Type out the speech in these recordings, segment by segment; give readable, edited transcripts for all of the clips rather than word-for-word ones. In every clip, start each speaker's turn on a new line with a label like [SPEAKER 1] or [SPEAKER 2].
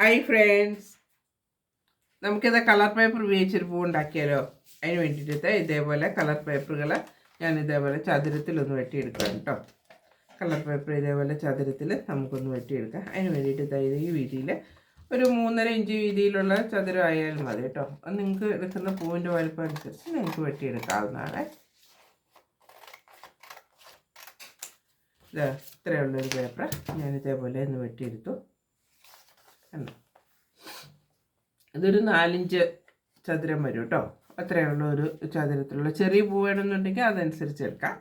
[SPEAKER 1] Hi friends, നമുക്കിത് colour paper ഉപയോഗിച്ചൊരു പൂ ഉണ്ടാക്കിയാലോ? അതിന് വേണ്ടിയിട്ട് ഇതേപോലെ കളർ പേപ്പറുകൾ ഞാൻ ഇതേപോലെ ചതുരത്തിലൊന്ന് വെട്ടിയെടുക്കാം കേട്ടോ. കളർ പേപ്പർ ഇതേപോലെ ചതുരത്തിൽ നമുക്കൊന്ന് വെട്ടിയെടുക്കാം. അതിന് വേണ്ടിയിട്ട് ഈ വീതിയിൽ ഒരു 3.5 ഇഞ്ച് വീതിയിലുള്ള ചതുരം ആയാലും മതി കേട്ടോ. അത് നിങ്ങൾക്ക് എടുക്കുന്ന പൂവിൻ്റെ വലുപ്പം അനുസരിച്ച് നിങ്ങൾക്ക് വെട്ടിയെടുക്കാവുന്നതാണ്. ഇത്രയുള്ളൊരു പേപ്പർ ഞാൻ ഇതേപോലെ ഒന്ന് വെട്ടിയെടുത്തു. ഇതൊരു 4 ഇഞ്ച് ചതുരം വരും കേട്ടോ. അത്രയുള്ള ഒരു ചതുരത്തിലുള്ള ചെറിയ പൂ വേണമെന്നുണ്ടെങ്കിൽ അതനുസരിച്ച് എടുക്കാം.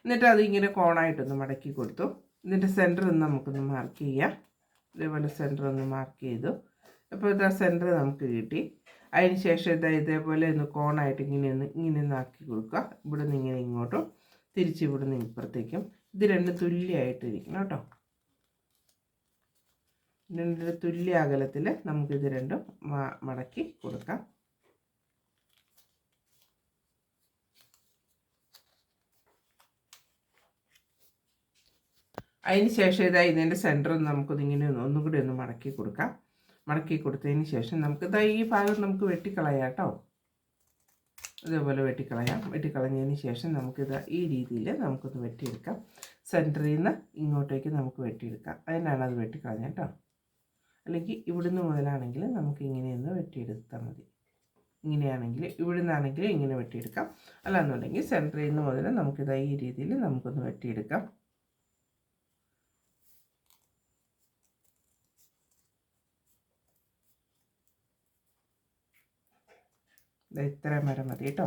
[SPEAKER 1] എന്നിട്ട് അതിങ്ങനെ കോണായിട്ടൊന്ന് മടക്കി കൊടുത്തു. എന്നിട്ട് സെൻറ്റർ ഒന്ന് നമുക്കൊന്ന് മാർക്ക് ചെയ്യാം. ഇതേപോലെ സെൻറ്റർ ഒന്ന് മാർക്ക് ചെയ്തു. അപ്പോൾ ഇതാ സെൻറ്റർ നമുക്ക് കിട്ടി. അതിന് ശേഷം ഇതേപോലെ ഒന്ന് കോണായിട്ട് ഇങ്ങനെ ആക്കി കൊടുക്കുക. ഇവിടെ നിന്ന് ഇങ്ങനെ ഇങ്ങോട്ടും തിരിച്ച് ഇവിടെ നിന്ന് ഇപ്പുറത്തേക്കും. ഇത് രണ്ടും തുല്യമായിട്ടിരിക്കണം കേട്ടോ. ഇതിൻ്റെ തുല്യ അകലത്തിൽ നമുക്കിത് രണ്ടും മടക്കി കൊടുക്കാം. അതിന് ശേഷം ഇതിൻ്റെ സെൻറ്റർ നമുക്കിതിങ്ങനെ ഒന്നും കൂടി ഒന്ന് മടക്കി കൊടുക്കാം. മടക്കി കൊടുത്തതിന് ശേഷം നമുക്ക് ഈ ഭാഗം നമുക്ക് വെട്ടിക്കളയാം കേട്ടോ. ഇതേപോലെ വെട്ടിക്കളഞ്ഞതിന് ശേഷം നമുക്കിത് ഈ രീതിയിൽ നമുക്കൊന്ന് വെട്ടിയെടുക്കാം. സെൻറ്ററിൽ നിന്ന് ഇങ്ങോട്ടേക്ക് നമുക്ക് വെട്ടിയെടുക്കാം. അതിനാണ് അത് വെട്ടിക്കളഞ്ഞത് കേട്ടോ. അല്ലെങ്കിൽ ഇവിടുന്ന് മുതലാണെങ്കിൽ നമുക്ക് ഇങ്ങനെയൊന്ന് വെട്ടിയെടുത്താൽ മതി. ഇങ്ങനെയാണെങ്കിൽ ഇവിടുന്നാണെങ്കിൽ ഇങ്ങനെ വെട്ടിയെടുക്കാം. അല്ലാന്നുണ്ടെങ്കിൽ സെൻറ്ററിൽ നിന്ന് മുതൽ നമുക്കിത് ഈ രീതിയിൽ നമുക്കൊന്ന് വെട്ടിയെടുക്കാം. ഇത്ര മരം മതി കേട്ടോ.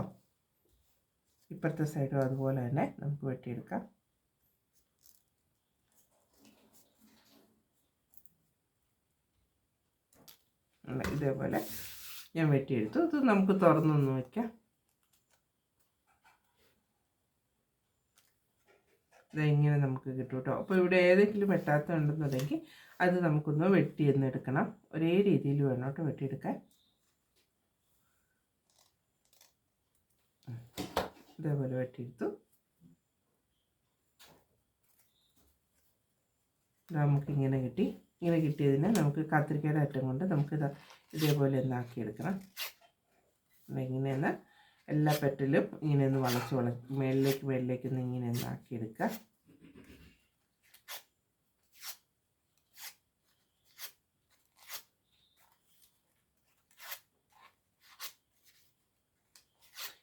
[SPEAKER 1] ഇപ്പുറത്തെ സൈഡും അതുപോലെ തന്നെ നമുക്ക് വെട്ടിയെടുക്കാം. ഇതേപോലെ ഞാൻ വെട്ടിയെടുത്തു. ഇത് നമുക്ക് തുറന്നൊന്ന് വയ്ക്കാം. ഇതെങ്ങനെ നമുക്ക് കിട്ടും കേട്ടോ. അപ്പോൾ ഇവിടെ ഏതെങ്കിലും വെട്ടാത്തുണ്ടെന്നുണ്ടെങ്കിൽ അത് നമുക്കൊന്ന് വെട്ടിയെന്നെടുക്കണം. ഒരേ രീതിയിൽ വേണം കേട്ടോ വെട്ടിയെടുക്കാൻ. ഇതേപോലെ വെട്ടിയെടുത്തു. നമുക്കിങ്ങനെ കിട്ടി. ഇങ്ങനെ കിട്ടിയതിന് നമുക്ക് കത്തിരിക്കയുടെ അറ്റം കൊണ്ട് നമുക്കിത് ഇതേപോലെ ഒന്നാക്കിയെടുക്കണം. ഇങ്ങനെയൊന്ന് എല്ലാ പെറ്റലും ഇങ്ങനെയൊന്ന് വളച്ച് മേളിലേക്ക് ഒന്ന് ഇങ്ങനെ ഒന്നാക്കിയെടുക്കുക.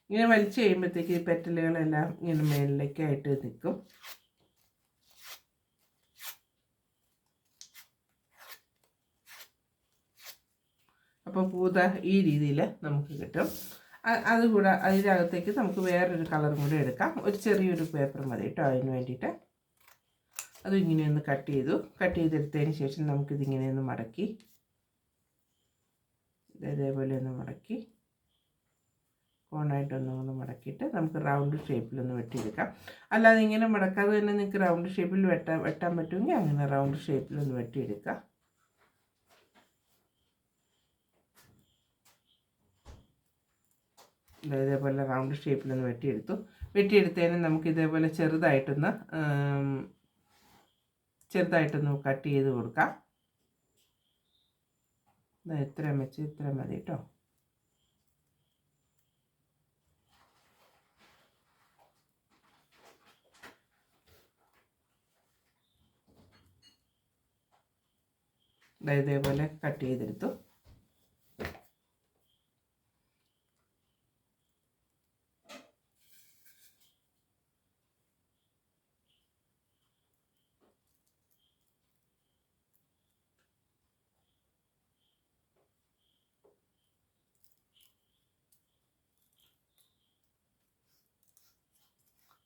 [SPEAKER 1] ഇങ്ങനെ വലിച്ചു കഴിയുമ്പോഴത്തേക്ക് ഈ പെറ്റലുകളെല്ലാം ഇങ്ങനെ മേളിലേക്കായിട്ട് നിൽക്കും. അപ്പോൾ പൂത ഈ രീതിയിൽ നമുക്ക് കിട്ടും. അതുകൂടെ അതിനകത്തേക്ക് നമുക്ക് വേറൊരു കളറും കൂടെ എടുക്കാം. ഒരു ചെറിയൊരു പേപ്പർ മതി കേട്ടോ അതിന് വേണ്ടിയിട്ട്. അതും ഇങ്ങനെയൊന്ന് കട്ട് ചെയ്തെടുത്തതിന് ശേഷം നമുക്കിതിങ്ങനെയൊന്ന് മടക്കി ഇതേപോലെ ഒന്ന് മടക്കി കോണായിട്ടൊന്ന് മടക്കിയിട്ട് നമുക്ക് റൗണ്ട് ഷേപ്പിലൊന്ന് വെട്ടിയെടുക്കാം. അല്ലാതെ ഇങ്ങനെ മടക്കാതെ തന്നെ നിങ്ങൾക്ക് റൗണ്ട് ഷേപ്പിൽ വെട്ടാൻ പറ്റുമെങ്കിൽ അങ്ങനെ റൗണ്ട് ഷേപ്പിലൊന്ന് വെട്ടിയെടുക്കാം. ഇതേപോലെ റൗണ്ട് ഷേപ്പിലൊന്ന് വെട്ടിയെടുത്തതിന് നമുക്ക് ഇതേപോലെ ചെറുതായിട്ടൊന്ന് കട്ട് ചെയ്ത് കൊടുക്കാം. ഇത്ര മതി കേട്ടോ. ഇതേപോലെ കട്ട് ചെയ്തെടുത്തു.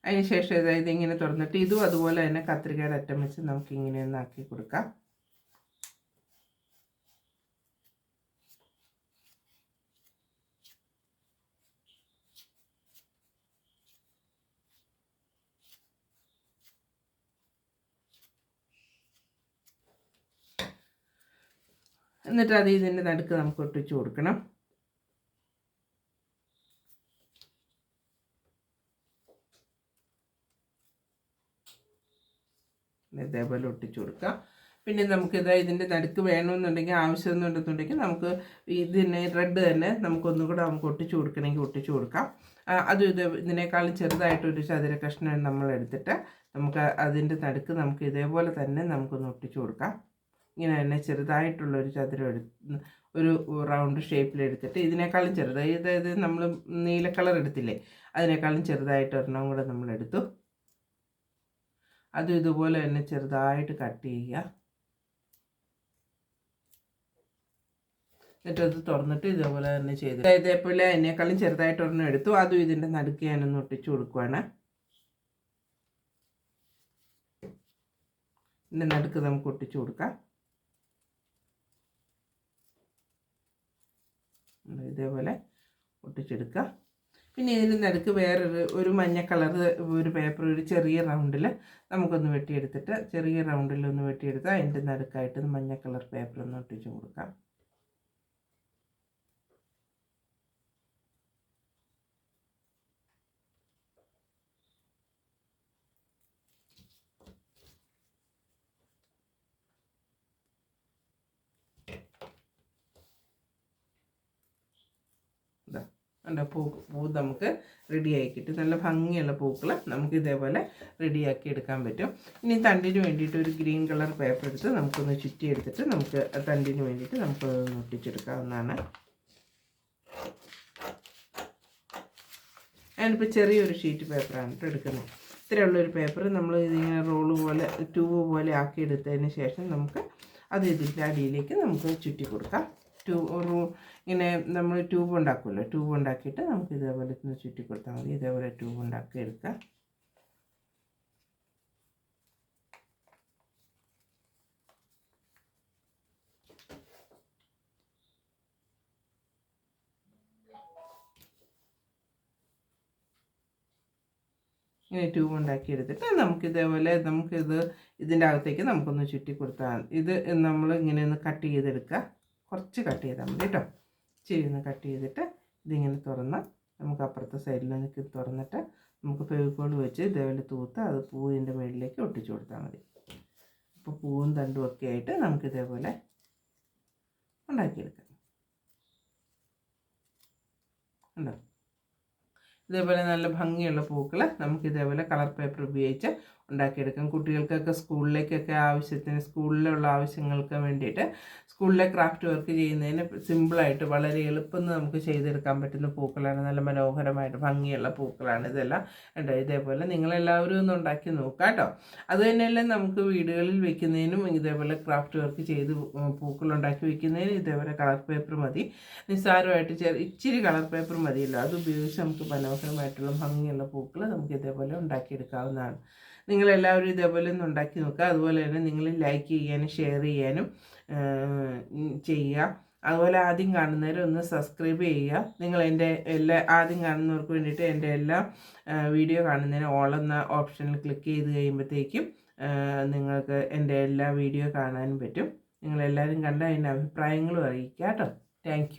[SPEAKER 1] അതിന് ശേഷം ഇതിങ്ങനെ തുറന്നിട്ട് ഇതും അതുപോലെ തന്നെ കത്രികയുടെ അറ്റം വെച്ച് നമുക്ക് ഇങ്ങനെ ഒന്ന് ആക്കി കൊടുക്കാം. എന്നിട്ട് അത് ഇതിൻ്റെ നടുക്ക് നമുക്ക് ഒട്ടിച്ചു കൊടുക്കണം. ഇതേപോലെ ഒട്ടിച്ചു കൊടുക്കുക. പിന്നെ നമുക്കിത് ഇതിൻ്റെ നടുക്ക് വേണമെന്നുണ്ടെങ്കിൽ ആവശ്യമെന്നുണ്ടെന്നുണ്ടെങ്കിൽ നമുക്ക് ഇതിനെ റെഡ് തന്നെ നമുക്കൊന്നും കൂടെ നമുക്ക് ഒട്ടിച്ചു കൊടുക്കണമെങ്കിൽ ഒട്ടിച്ചു കൊടുക്കാം. അതും ഇതിനേക്കാളും ചെറുതായിട്ടൊരു ചതുര കഷ്ണം നമ്മൾ എടുത്തിട്ട് നമുക്ക് അതിൻ്റെ നടുക്ക് നമുക്ക് ഇതേപോലെ തന്നെ നമുക്കൊന്ന് ഒട്ടിച്ചു കൊടുക്കാം. ഇങ്ങനെ തന്നെ ചെറുതായിട്ടുള്ളൊരു ചതുരം ഒരു റൗണ്ട് ഷേപ്പിലെടുത്തിട്ട് ഇതിനേക്കാളും ചെറുത്, അതായത് നമ്മൾ നീല കളർ എടുത്തില്ലേ അതിനേക്കാളും ചെറുതായിട്ട് ഒരെണ്ണം കൂടെ നമ്മളെടുത്തു. അതും ഇതുപോലെ തന്നെ ചെറുതായിട്ട് കട്ട് ചെയ്യുക. എന്നിട്ടത് തുറന്നിട്ട് ഇതേപോലെ തന്നെ ചെയ്ത് ഇതേപോലെ അതിനേക്കാളും ചെറുതായിട്ട് ഒരെണ്ണം എടുത്തു. അതും ഇതിൻ്റെ നടുക്ക് ഞാനൊന്ന് ഒട്ടിച്ചു കൊടുക്കുവാണ്. ഇതിൻ്റെ നടുക്ക് നമുക്ക് ഒട്ടിച്ചു കൊടുക്കാം. ഇതേപോലെ ഒട്ടിച്ചെടുക്കുക. പിന്നെ ഇതിൻ്റെ നടുക്ക് ഒരു മഞ്ഞ കളർ ഒരു പേപ്പർ ഒരു ചെറിയ റൗണ്ടിൽ നമുക്കൊന്ന് വെട്ടിയെടുത്തിട്ട് ചെറിയ റൗണ്ടിലൊന്ന് വെട്ടിയെടുത്ത് അതിൻ്റെ നടുക്കായിട്ട് മഞ്ഞ കളർ പേപ്പർ ഒന്ന് ഒട്ടിച്ചു കൊടുക്കാം. എൻ്റെ പൂ നമുക്ക് റെഡിയാക്കി കിട്ടും. നല്ല ഭംഗിയുള്ള പൂക്കൾ നമുക്ക് ഇതേപോലെ റെഡിയാക്കി എടുക്കാൻ പറ്റും. ഇനി തണ്ടിന് വേണ്ടിയിട്ട് ഒരു ഗ്രീൻ കളർ പേപ്പർ എടുത്ത് നമുക്കൊന്ന് ചുറ്റി എടുത്തിട്ട് നമുക്ക് തണ്ടിന് വേണ്ടിയിട്ട് നമുക്ക് ഒട്ടിച്ചെടുക്കാവുന്നതാണ്. ഞാനിപ്പോൾ ചെറിയൊരു ഷീറ്റ് പേപ്പറാണ് എടുക്കുന്നത്. ഇത്രയുള്ളൊരു പേപ്പർ നമ്മൾ ഇതിങ്ങനെ റോള് പോലെ ട്യൂബ് പോലെ ആക്കി എടുത്തതിന് ശേഷം നമുക്ക് അത് ഇതിൻ്റെ അടിയിലേക്ക് നമുക്ക് ചുറ്റി കൊടുക്കാം. ഇങ്ങനെ നമ്മൾ ട്യൂബ് ഉണ്ടാക്കുമല്ലോ, ട്യൂബ് ഉണ്ടാക്കിയിട്ട് നമുക്ക് ഇതേപോലെ ഒന്ന് ചുറ്റി കൊടുത്താൽ മതി. ഇതേപോലെ ട്യൂബ് ഉണ്ടാക്കി എടുക്കുക. ഇങ്ങനെ ട്യൂബ് ഉണ്ടാക്കി എടുത്തിട്ട് നമുക്കിതേപോലെ ഇതിൻ്റെ അകത്തേക്ക് നമുക്കൊന്ന് ചുറ്റി കൊടുത്താൽ ഇത് നമ്മൾ ഇങ്ങനെ ഒന്ന് കട്ട് ചെയ്തെടുക്കുക. കുറച്ച് കട്ട് ചെയ്താൽ മതി കേട്ടോ. ഒന്ന് കട്ട് ചെയ്തിട്ട് ഇതിങ്ങനെ തുറന്ന് നമുക്ക് അപ്പുറത്തെ സൈഡിൽ നിൽക്കി തുറന്നിട്ട് നമുക്ക് ഫെവിക്കോൾ വെച്ച് ഇതേപോലെ തൂത്ത് അത് പൂവിൻ്റെ മുകളിലേക്ക് ഒട്ടിച്ചു കൊടുത്താൽ മതി. അപ്പോൾ പൂവും തണ്ടും ഒക്കെ ആയിട്ട് നമുക്കിതേപോലെ ഉണ്ടാക്കിയെടുക്കാം. ഉണ്ടോ? ഇതേപോലെ നല്ല ഭംഗിയുള്ള പൂക്കൾ നമുക്കിതേപോലെ കളർ പേപ്പർ ഉപയോഗിച്ച് ഉണ്ടാക്കിയെടുക്കാം. കുട്ടികൾക്കൊക്കെ സ്കൂളിലേക്കൊക്കെ ആവശ്യത്തിന് സ്കൂളിലുള്ള ആവശ്യങ്ങൾക്ക് വേണ്ടിയിട്ട് സ്കൂളിലെ ക്രാഫ്റ്റ് വർക്ക് ചെയ്യുന്നതിന് സിമ്പിളായിട്ട് വളരെ എളുപ്പം നമുക്ക് ചെയ്തെടുക്കാൻ പറ്റുന്ന പൂക്കളാണ്. നല്ല മനോഹരമായിട്ട് ഭംഗിയുള്ള പൂക്കളാണ് ഇതെല്ലാം. ഉണ്ടോ? ഇതേപോലെ നിങ്ങളെല്ലാവരും ഒന്ന് ഉണ്ടാക്കി നോക്കുക കേട്ടോ. അത് തന്നെയല്ലേ നമുക്ക് വീടുകളിൽ വെക്കുന്നതിനും ഇതേപോലെ ക്രാഫ്റ്റ് വർക്ക് ചെയ്ത് പൂക്കളുണ്ടാക്കി വെക്കുന്നതിനും ഇതേപോലെ കളർ പേപ്പർ മതി. നിസ്സാരമായിട്ട് ഇച്ചിരി കളർ പേപ്പർ മതിയല്ലോ, അത് ഉപയോഗിച്ച് നമുക്ക് മനോഹരമായിട്ടുള്ള ഭംഗിയുള്ള പൂക്കൾ നമുക്ക് ഇതേപോലെ ഉണ്ടാക്കിയെടുക്കാവുന്നതാണ്. നിങ്ങളെല്ലാവരും ഇതേപോലെ ഒന്ന് ഉണ്ടാക്കി നോക്കുക. അതുപോലെ തന്നെ നിങ്ങൾ ലൈക്ക് ചെയ്യാനും ഷെയർ ചെയ്യാനും ചെയ്യുക. അതുപോലെ ആദ്യം കാണുന്നവരെ ഒന്ന് സബ്സ്ക്രൈബ് ചെയ്യുക. നിങ്ങൾ എൻ്റെ ആദ്യം കാണുന്നവർക്ക് വേണ്ടിയിട്ട് എൻ്റെ എല്ലാ വീഡിയോ കാണുന്നതിന് ഓൾ എന്ന ഓപ്ഷനിൽ ക്ലിക്ക് ചെയ്ത് കഴിയുമ്പോഴത്തേക്കും നിങ്ങൾക്ക് എൻ്റെ എല്ലാ വീഡിയോ കാണാനും പറ്റും. നിങ്ങളെല്ലാവരും കണ്ട് അതിൻ്റെ അഭിപ്രായങ്ങളും അറിയിക്കുക കേട്ടോ. താങ്ക്